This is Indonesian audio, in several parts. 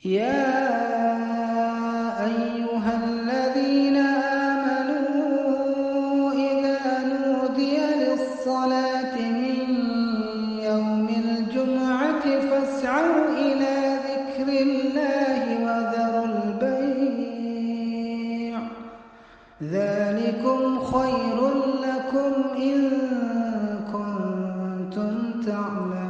يا أيها الذين آمنوا إذا نودي للصلاة من يوم الجمعة فاسعوا إلى ذكر الله وذروا البيع ذلكم خير لكم إن كنتم تعلمون.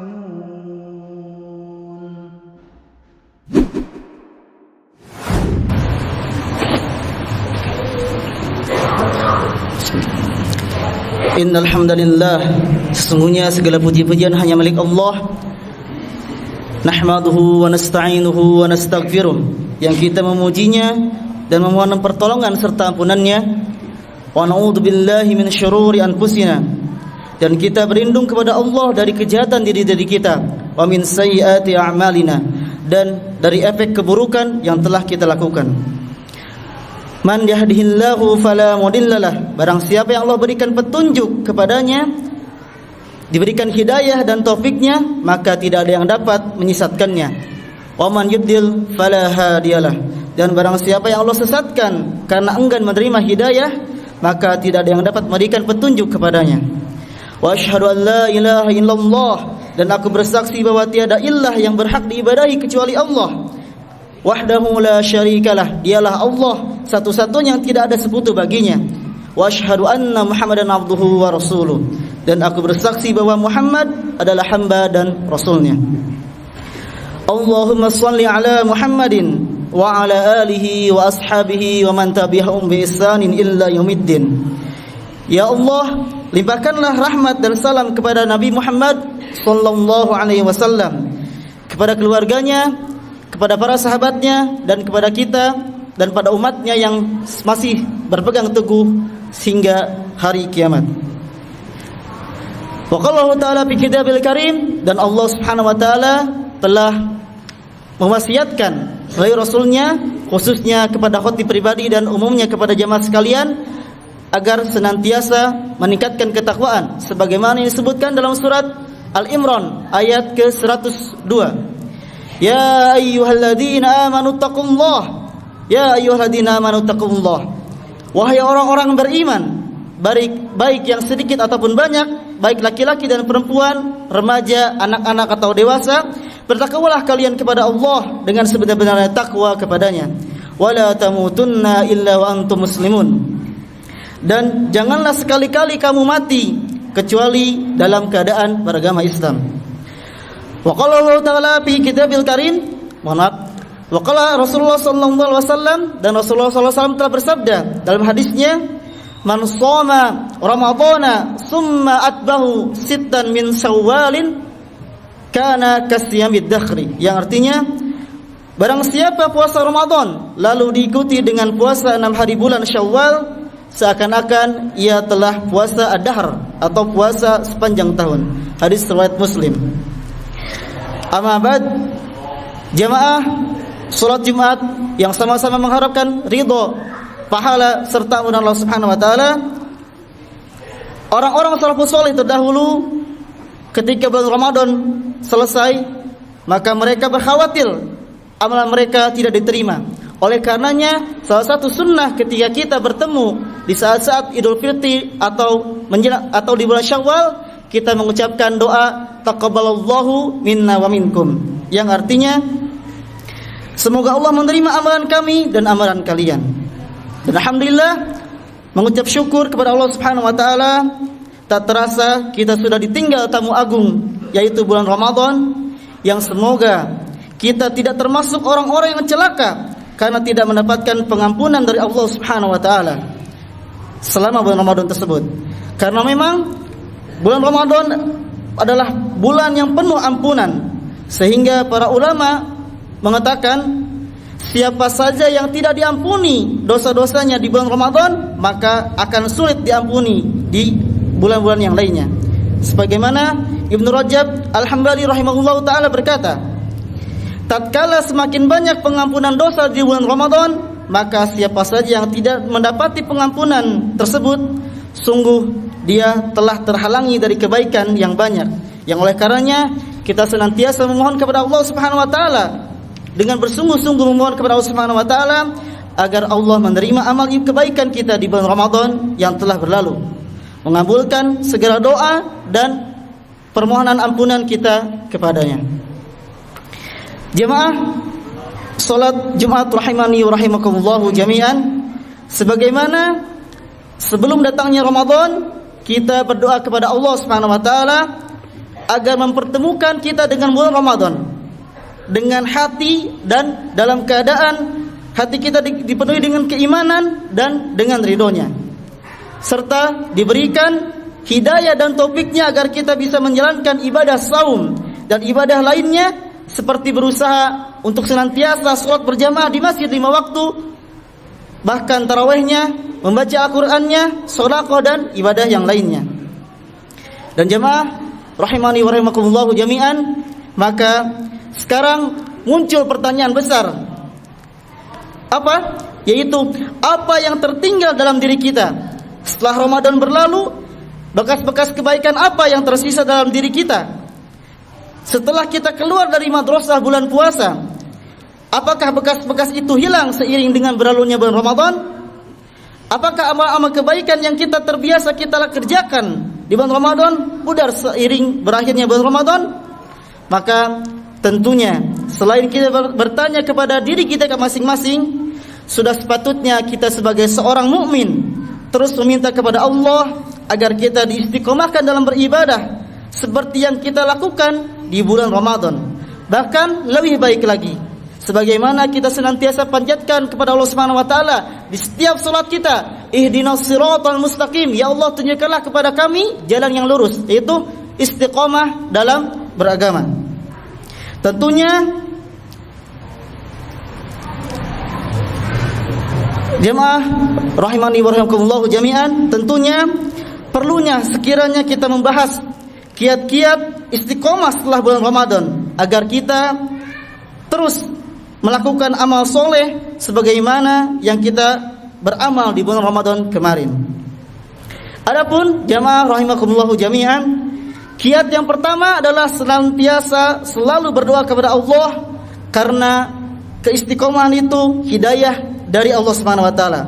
Innal hamdalillah, sesungguhnya segala puji-pujian hanya milik Allah. Nahmaduhu wa nasta'inuhu wa nastaghfiruh, yang kita memujinya dan memohon pertolongan serta ampunannya. Wa na'udzu billahi min syururi anfusina, dan kita berlindung kepada Allah dari kejahatan diri-diri kita. Wa min sayyiati a'malina, dan dari efek keburukan yang telah kita lakukan. Man yahdihillahu fala mudhillalah, barang siapa yang Allah berikan petunjuk kepadanya, diberikan hidayah dan taufiknya, maka tidak ada yang dapat menyesatkannya. Wa man yudlil fala hadiyalah, dan barang siapa yang Allah sesatkan karena enggan menerima hidayah, maka tidak ada yang dapat memberikan petunjuk kepadanya. Wa asyhadu an la ilaha illallah, dan aku bersaksi bahwa tiada ilah yang berhak diibadahi kecuali Allah. Wahdahu la syarikalah, dialah Allah satu-satunya yang tidak ada sekutu baginya. Wa asyhadu anna Muhammadan abduhu wa rasuluh, dan aku bersaksi bahwa Muhammad adalah hamba dan rasulnya. Allahumma shalli ala Muhammadin wa ala alihi wa ashabihi wa man tabi'ahum bi ihsanin illa yaumiddin. Ya Allah, limpahkanlah rahmat dan salam kepada Nabi Muhammad sallallahu alaihi wasallam, kepada keluarganya, kepada para sahabatnya, dan kepada kita dan pada umatnya yang masih berpegang teguh sehingga hari kiamat. Wa qala ta'ala fi kitabil karim, dan Allah Subhanahu wa taala telah mewasiatkan melalui rasulnya, khususnya kepada khotib pribadi dan umumnya kepada jamaah sekalian, agar senantiasa meningkatkan ketakwaan sebagaimana yang disebutkan dalam surat Al-Imran ayat ke-102. Ya ayyuhalladzina amanu taqullah, ya ayyuhalladzina amanu taqullah, wahai orang-orang beriman, baik yang sedikit ataupun banyak, baik laki-laki dan perempuan, remaja, anak-anak atau dewasa, bertakwalah kalian kepada Allah dengan sebenar-benarnya takwa kepadanya. Wala tamutunna illa wa antum muslimun, dan janganlah sekali-kali kamu mati kecuali dalam keadaan beragama Islam. Wa qala Allah ta'ala fi kitabil karim, wa qala Rasulullah sallallahu alaihi wasallam, dan Rasulullah sallallahu alaihi wasallam telah bersabda dalam hadisnya, man shoma ramadhana summa atbahu sittan min syawalin kana kasyamid dakhri, yang artinya barang siapa puasa Ramadan lalu diikuti dengan puasa 6 hari bulan Syawal, seakan-akan ia telah puasa ad-dahr atau puasa sepanjang tahun. Hadis riwayat Muslim. Amma ba'd, jamaah salat Jumat yang sama-sama mengharapkan ridha, pahala serta ampunan Allah Subhanahu wa taala. Orang-orang salafus saleh terdahulu ketika bulan Ramadan selesai, maka mereka berkhawatir amalan mereka tidak diterima. Oleh karenanya, salah satu sunnah ketika kita bertemu di saat-saat Idul Fitri atau di bulan Syawal, kita mengucapkan doa taqabbalallahu minna wa minkum, yang artinya semoga Allah menerima amalan kami dan amalan kalian. Dan alhamdulillah, mengucap syukur kepada Allah Subhanahu wa taala, tak terasa kita sudah ditinggal tamu agung, yaitu bulan Ramadan, yang semoga kita tidak termasuk orang-orang yang celaka karena tidak mendapatkan pengampunan dari Allah Subhanahu wa taala selama bulan Ramadan tersebut. Karena memang bulan Ramadan adalah bulan yang penuh ampunan, sehingga para ulama mengatakan siapa saja yang tidak diampuni dosa-dosanya di bulan Ramadan, maka akan sulit diampuni di bulan-bulan yang lainnya. Sebagaimana Ibnu Rajab Al-Hambali rahimahullahu taala berkata, tatkala semakin banyak pengampunan dosa di bulan Ramadan, maka siapa saja yang tidak mendapati pengampunan tersebut, sungguh dia telah terhalangi dari kebaikan yang banyak. Yang oleh karenanya kita senantiasa memohon kepada Allah Subhanahu wa taala dengan bersungguh-sungguh memohon kepada Allah Subhanahu wa taala agar Allah menerima amal kebaikan kita di bulan Ramadan yang telah berlalu, mengabulkan segala doa dan permohonan ampunan kita kepadanya. Jemaah salat Jumat rahimani wa rahimakumullah jami'an, sebagaimana sebelum datangnya Ramadan kita berdoa kepada Allah Subhanahu wa taala agar mempertemukan kita dengan bulan Ramadan dengan hati dan dalam keadaan hati kita dipenuhi dengan keimanan dan dengan ridhonya, serta diberikan hidayah dan taufiknya agar kita bisa menjalankan ibadah saum dan ibadah lainnya, seperti berusaha untuk senantiasa sholat berjamaah di masjid 5 waktu, bahkan tarawihnya, membaca Al-Qur'annya, sedekah dan ibadah yang lainnya. Dan jemaah rahimani wa rahimakumullah jami'an, maka sekarang muncul pertanyaan besar. Apa? Yaitu apa yang tertinggal dalam diri kita setelah Ramadan berlalu? Bekas-bekas kebaikan apa yang tersisa dalam diri kita setelah kita keluar dari madrasah bulan puasa? Apakah bekas-bekas itu hilang seiring dengan berlalunya bulan Ramadan? Apakah amal-amal kebaikan yang kita terbiasa kita kerjakan di bulan Ramadan pudar seiring berakhirnya bulan Ramadan? Maka tentunya selain kita bertanya kepada diri kita masing-masing, sudah sepatutnya kita sebagai seorang mukmin terus meminta kepada Allah agar kita diistiqomahkan dalam beribadah seperti yang kita lakukan di bulan Ramadan. Bahkan lebih baik lagi, sebagaimana kita senantiasa panjatkan kepada Allah Subhanahu wa taala di setiap salat kita, ihdinas siratal mustaqim, ya Allah tunjukkanlah kepada kami jalan yang lurus, yaitu istiqomah dalam beragama. Tentunya jemaah rahimani wa rahimakumullah jami'an, tentunya perlunya sekiranya kita membahas kiat-kiat istiqomah setelah bulan Ramadan agar kita terus melakukan amal soleh sebagaimana yang kita beramal di bulan Ramadan kemarin. Adapun jamaah rahimakumullah jami'an, kiat yang pertama adalah senantiasa selalu berdoa kepada Allah, karena keistiqomahan itu hidayah dari Allah Subhanahu wa taala.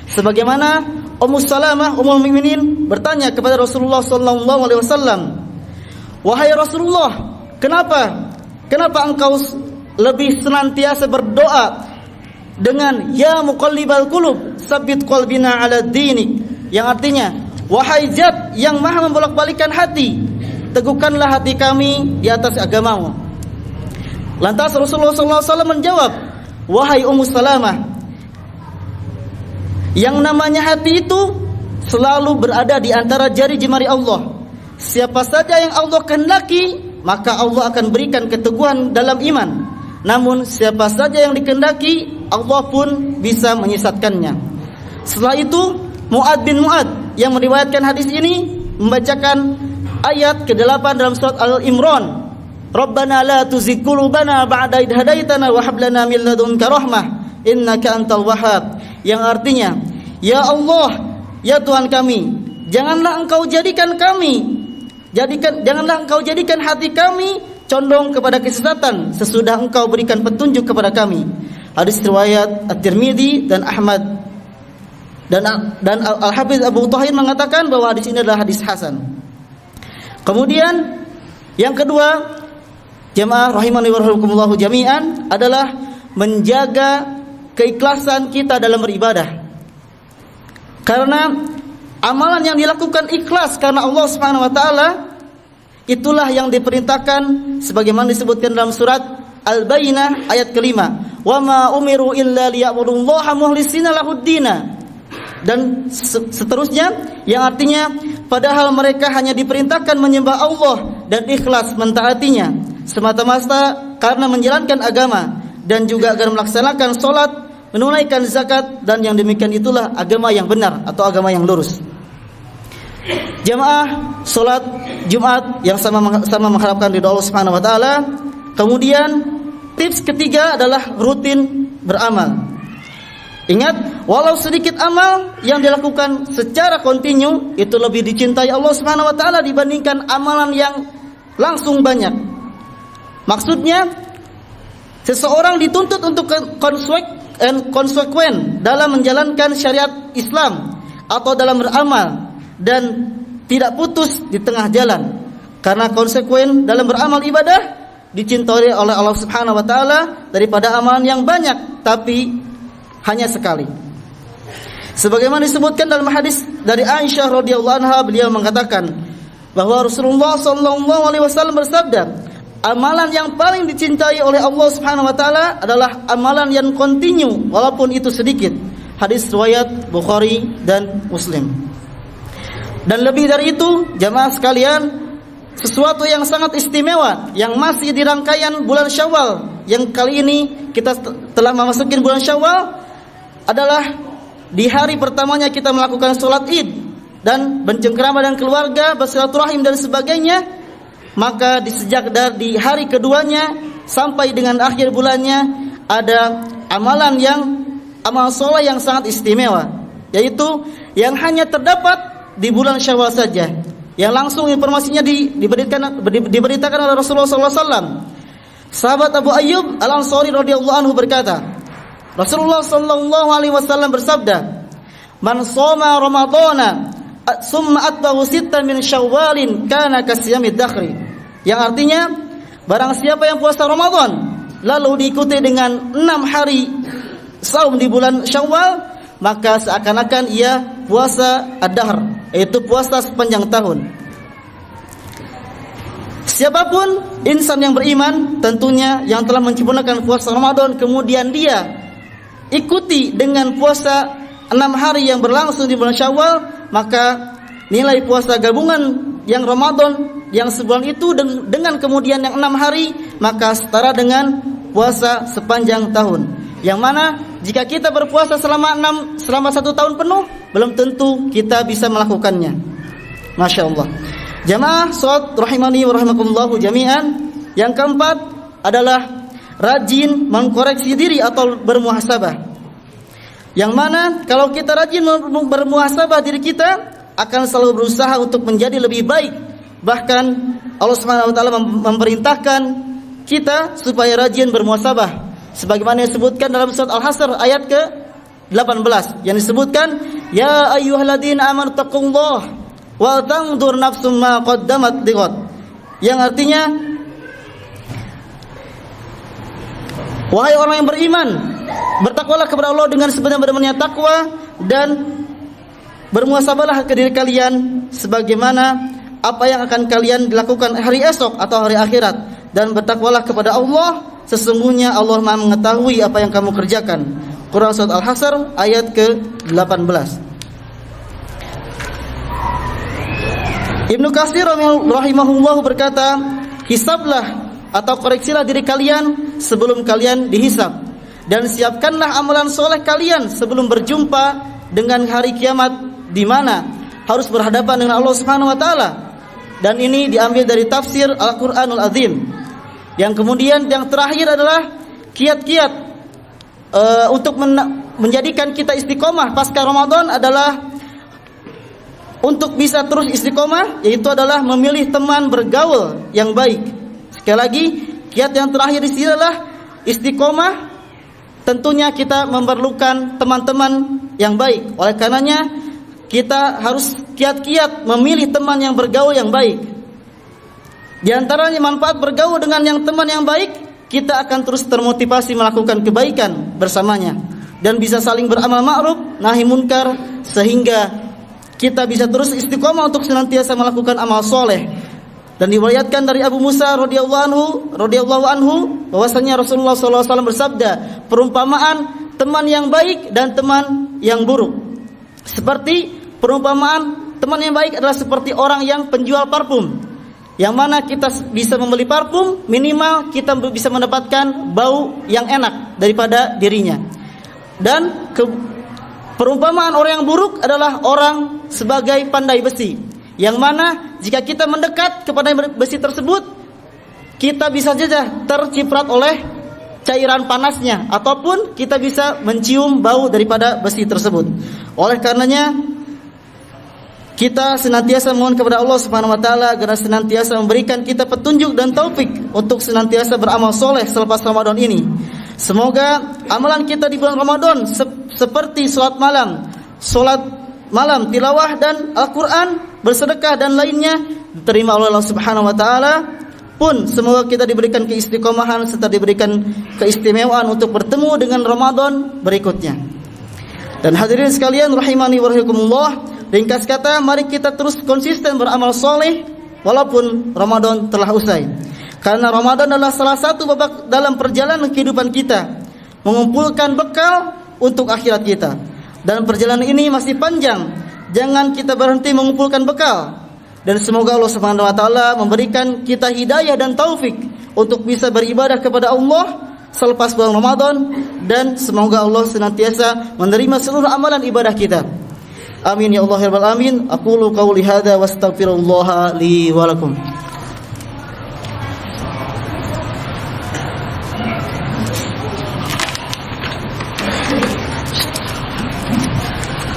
Sebagaimana Ummu Salamah ummul mukminin bertanya kepada Rasulullah sallallahu alaihi wasallam, "Wahai Rasulullah, kenapa engkau lebih senantiasa berdoa dengan ya muqallibal qulub, tsabbit qalbina ala dinik?" Yang artinya, wahai Zat yang Maha membolak-balikkan hati, teguhkanlah hati kami di atas agamamu. Lantas Rasulullah sallallahu alaihi wasallam menjawab, "Wahai Ummu Salamah, yang namanya hati itu selalu berada di antara jari jemari Allah. Siapa saja yang Allah kehendaki, maka Allah akan berikan keteguhan dalam iman. Namun siapa saja yang dikehendaki, Allah pun bisa menyesatkannya." Setelah itu Mu'ad bin Mu'ad yang meriwayatkan hadis ini membacakan ayat ke-8 dalam surat Al-Imran, "Rabbana la tuzigh qulubana ba'da idh hadaitana wa hab lana min ladunka rahmah innaka antal wahhab." Yang artinya, ya Allah, ya Tuhan kami, janganlah engkau jadikan hati kami condong kepada kesesatan sesudah engkau berikan petunjuk kepada kami. Hadis riwayat At-Tirmidzi dan Ahmad, dan Al-Hafiz Abu Thahir mengatakan bahwa hadis ini adalah hadis hasan. Kemudian yang kedua, jemaah rahimani wa rahimakumullah jami'an, adalah menjaga keikhlasan kita dalam beribadah. Karena amalan yang dilakukan ikhlas karena Allah Subhanahu wa taala, itulah yang diperintahkan sebagaimana disebutkan dalam surat Al-Bayyinah ayat ke-5, "Wa ma umiru illa liya'budullaha mukhlishina lahuddina." Dan seterusnya yang artinya, padahal mereka hanya diperintahkan menyembah Allah dan ikhlas mentaatinya semata-mata karena menjalankan agama, dan juga agar melaksanakan salat, menunaikan zakat, dan yang demikian itulah agama yang benar atau agama yang lurus. Jamaah salat Jumat yang sama mengharapkan ridha Allah Subhanahu wa taala. Kemudian tips ketiga adalah rutin beramal. Ingat, walau sedikit amal yang dilakukan secara kontinu itu lebih dicintai Allah Subhanahu wa taala dibandingkan amalan yang langsung banyak. Maksudnya, seseorang dituntut untuk konsekuen dalam menjalankan syariat Islam atau dalam beramal dan tidak putus di tengah jalan. Karena konsekuen dalam beramal ibadah dicintai oleh Allah Subhanahu wa taala daripada amalan yang banyak tapi hanya sekali. Sebagaimana disebutkan dalam hadis dari Aisyah radhiyallahu anha, beliau mengatakan bahwa Rasulullah sallallahu alaihi wasallam bersabda, amalan yang paling dicintai oleh Allah Subhanahu wa taala adalah amalan yang kontinu walaupun itu sedikit. Hadis riwayat Bukhari dan Muslim. Dan lebih dari itu, jamaah sekalian, sesuatu yang sangat istimewa yang masih di rangkaian bulan Syawal, yang kali ini kita telah memasuki bulan Syawal, adalah di hari pertamanya kita melakukan sholat Id dan bercengkrama dengan keluarga, bersilaturahim dan sebagainya. Maka sejak dari hari keduanya sampai dengan akhir bulannya ada amal soleh yang sangat istimewa, yaitu yang hanya terdapat di bulan Syawal saja, yang langsung informasinya diberitakan oleh Rasulullah SAW. Sahabat Abu Ayyub Al-Ansari radhiyallahu anhu berkata, Rasulullah sallallahu alaihi wasallam bersabda, "Man shoma Ramadhana summa atbahu sittan min Syawalin kana kasyamid dakhri." Yang artinya, barang siapa yang puasa Ramadan lalu diikuti dengan 6 hari saum di bulan Syawal, maka seakan-akan ia puasa ad-dahr, yaitu puasa sepanjang tahun. Siapapun insan yang beriman tentunya yang telah menyempurnakan puasa Ramadan kemudian dia ikuti dengan puasa 6 hari yang berlangsung di bulan Syawal, maka nilai puasa gabungan yang Ramadan yang sebulan itu dengan kemudian yang 6 hari, maka setara dengan puasa sepanjang tahun. Yang mana jika kita berpuasa selama 1 tahun penuh, belum tentu kita bisa melakukannya. Masya Allah. Jamaah sholat rahimani wa rahimakumullahu jami'an. Yang keempat adalah rajin mengkoreksi diri atau bermuhasabah. Yang mana kalau kita rajin bermuhasabah diri kita, akan selalu berusaha untuk menjadi lebih baik. Bahkan Allah Subhanahu wa taala memerintahkan kita supaya rajin bermuhasabah, sebagaimana disebutkan dalam surat Al-Hasr ayat ke-18 yang disebutkan, ya ayyuhalladzina amanu taqullaha wa tanzur nafsum ma qaddamat lighad, yang artinya, wahai orang yang beriman, bertakwalah kepada Allah dengan sebenar-benarnya takwa dan bermuhasabahlah ke diri kalian sebagaimana apa yang akan kalian lakukan hari esok atau hari akhirat, dan bertakwalah kepada Allah, sesungguhnya Allah Maha mengetahui apa yang kamu kerjakan. Quran surat Al-Hasr ayat ke-18. Ibnu Katsir rahimahullah berkata, hisablah atau koreksilah diri kalian sebelum kalian dihisab, dan siapkanlah amalan soleh kalian sebelum berjumpa dengan hari kiamat, di mana harus berhadapan dengan Allah Subhanahu wa taala. Dan ini diambil dari tafsir Al-Qur'anul Azim. Yang kemudian yang terakhir adalah kiat-kiat untuk menjadikan kita istiqomah pasca Ramadan adalah untuk bisa terus istiqomah, yaitu adalah memilih teman bergaul yang baik. Sekali lagi, kiat yang terakhir di sini adalah istiqomah. Tentunya kita memerlukan teman-teman yang baik. Oleh karenanya kita harus kiat-kiat memilih teman yang bergaul yang baik. Di antaranya manfaat bergaul dengan teman yang baik, kita akan terus termotivasi melakukan kebaikan bersamanya dan bisa saling beramal ma'ruf nahi munkar, sehingga kita bisa terus istiqomah untuk senantiasa melakukan amal soleh. Dan diriwayatkan dari Abu Musa radhiyallahu anhu bahwasanya Rasulullah SAW bersabda, perumpamaan teman yang baik dan teman yang buruk seperti perumpamaan teman yang baik adalah seperti orang yang penjual parfum, yang mana kita bisa membeli parfum, minimal kita bisa mendapatkan bau yang enak daripada dirinya. Dan perumpamaan orang yang buruk adalah orang sebagai pandai besi, yang mana jika kita mendekat kepada besi tersebut, kita bisa saja terciprat oleh cairan panasnya, ataupun kita bisa mencium bau daripada besi tersebut. Oleh karenanya kita senantiasa mohon kepada Allah Subhanahu wa taala agar senantiasa memberikan kita petunjuk dan taufik untuk senantiasa beramal soleh selepas Ramadan ini. Semoga amalan kita di bulan Ramadan seperti salat malam, tilawah dan Al-Qur'an, bersedekah dan lainnya diterima oleh Allah Subhanahu wa taala. Pun semoga kita diberikan keistiqomahan serta diberikan keistimewaan untuk bertemu dengan Ramadan berikutnya. Dan hadirin sekalian rahimani wa rahimakumullah, ringkas kata, mari kita terus konsisten beramal soleh walaupun Ramadan telah usai. Karena Ramadan adalah salah satu babak dalam perjalanan kehidupan kita, mengumpulkan bekal untuk akhirat kita. Dan perjalanan ini masih panjang. Jangan kita berhenti mengumpulkan bekal. Dan semoga Allah Subhanahu wa taala memberikan kita hidayah dan taufik untuk bisa beribadah kepada Allah selepas bulan Ramadan, dan semoga Allah senantiasa menerima seluruh amalan ibadah kita. Amin ya Allah ya rabbal alamin. Aqulu qauli hadza wastaghfirullah li wa lakum.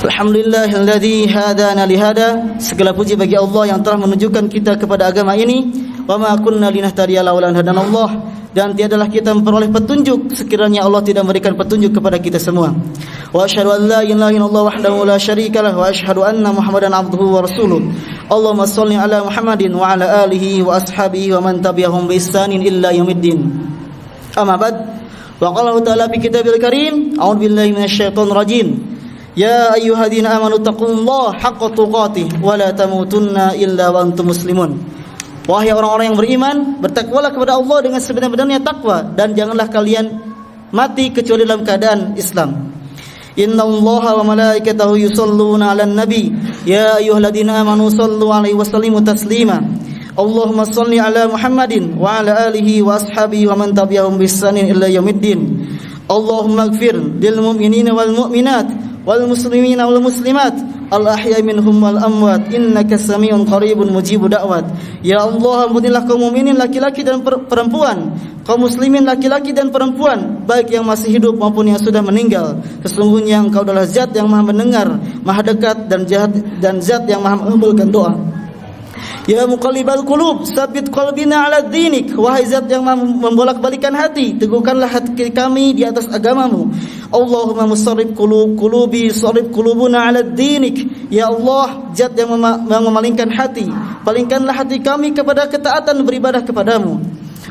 Alhamdulillahilladzi hadana li hada. Segala puji bagi Allah yang telah menunjukkan kita kepada agama ini. Wa ma kunna linahtadiya laula an hadanallah. Dan tiadalah kita memperoleh petunjuk sekiranya Allah tidak memberikan petunjuk kepada kita semua. Wa asyhadu an la ilaha illallah wahdahu la syarika lah wa asyhadu anna Muhammadan abduhu wa rasuluh. Allahumma shalli ala Muhammadin wa ala alihi wa ashabihi wa man tabi'ahum bi ihsanin illa yaumiddin. Amma ba'd. Wa qala ta'ala fi kitabil karim, a'udzu billahi minasyaitonir rajim. Ya ayyuhalladzina amanu taqullaha haqqa tuqatih wa la tamutunna illa wa antum muslimun. Wahai orang-orang yang beriman, bertakwalah kepada Allah dengan sebenar-benarnya takwa, dan janganlah kalian mati kecuali dalam keadaan Islam. Innallaha wa malaikatahu yusholluna 'alan nabi ya ayyuhalladzina amanu shallu 'alaihi wa sallimu taslima. Allahumma shalli 'ala Muhammadin wa 'ala alihi wa ashabihi wa man tabi'ahum bi ihsanin ila yaumiddin. Allahumma ighfir lil mu'minina wal mu'minat wal muslimina wal muslimat al ahya minhum wal amwat innaka samiun qaribun mujibud da'wat. Ya Allah, ampunilah kaum mukminin laki-laki dan perempuan, kaum muslimin laki-laki dan perempuan, baik yang masih hidup maupun yang sudah meninggal. Sesungguhnya Engkau adalah Zat yang Maha mendengar, Maha dekat, dan Zat yang Maha mengabulkan doa. Ya muqallibal qulub, tsabbit qalbina 'ala dinik. Wahai Zat yang membolak-balikan hati, teguhkanlah hati kami di atas agamamu. Allahumma musarrif qulubi, sarrif qulubuna 'ala dinik. Ya Allah, Zat yang memalingkan hati, palingkanlah hati kami kepada ketaatan beribadah kepadamu.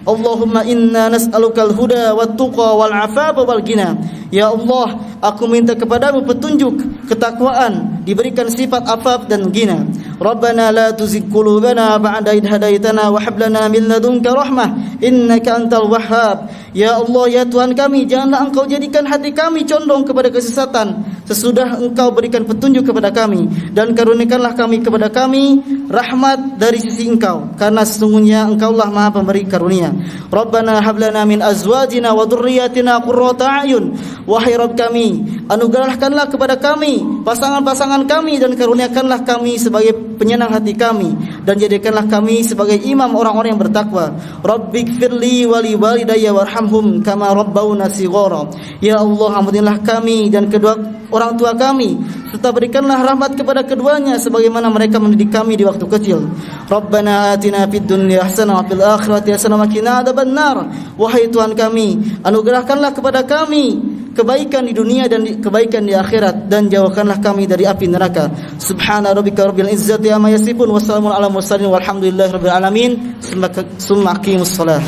Allahumma inna nas'alukal huda wat tuqa wal afafa wal ghina. Ya Allah, aku minta kepadamu petunjuk, ketakwaan, diberikan sifat afaf dan ghina. Rabbana la tuzigh qulubana ba'da idh hadaitana wa hab lana min ladunka rahmah innaka antal wahhab. Ya Allah, ya Tuhan kami, janganlah Engkau jadikan hati kami condong kepada kesesatan sesudah Engkau berikan petunjuk kepada kami, dan karuniakanlah kepada kami rahmat dari sisi Engkau, karena sesungguhnya Engkaulah Maha pemberi karunia. Rabbana hab lana min azwajina wa dhurriyyatina qurrata a'yun. Wahai Rabb kami, anugerahkanlah kepada kami pasangan-pasangan kami, dan karuniakanlah kami sebagai penyenang hati kami, dan jadikanlah kami sebagai imam orang-orang yang bertakwa. Rabbighfirli wa li walidayya warhamhum kama rabbawna shighara. Ya Allah, ampunilah kami dan kedua orang tua kami, serta berikanlah rahmat kepada keduanya sebagaimana mereka mendidik kami di waktu kecil. Rabbana atina fid dunya hasanah wa fil akhirati hasanah wa qina adzabannar. Wahai Tuhan kami, anugerahkanlah kepada kami kebaikan di dunia dan kebaikan di akhirat, dan jauhkanlah kami dari api neraka. Subhana rabbika rabbil izzati amma yasifun wa salamun ala mursalin walhamdulillahi rabbil alamin. Summa aqimus shalah.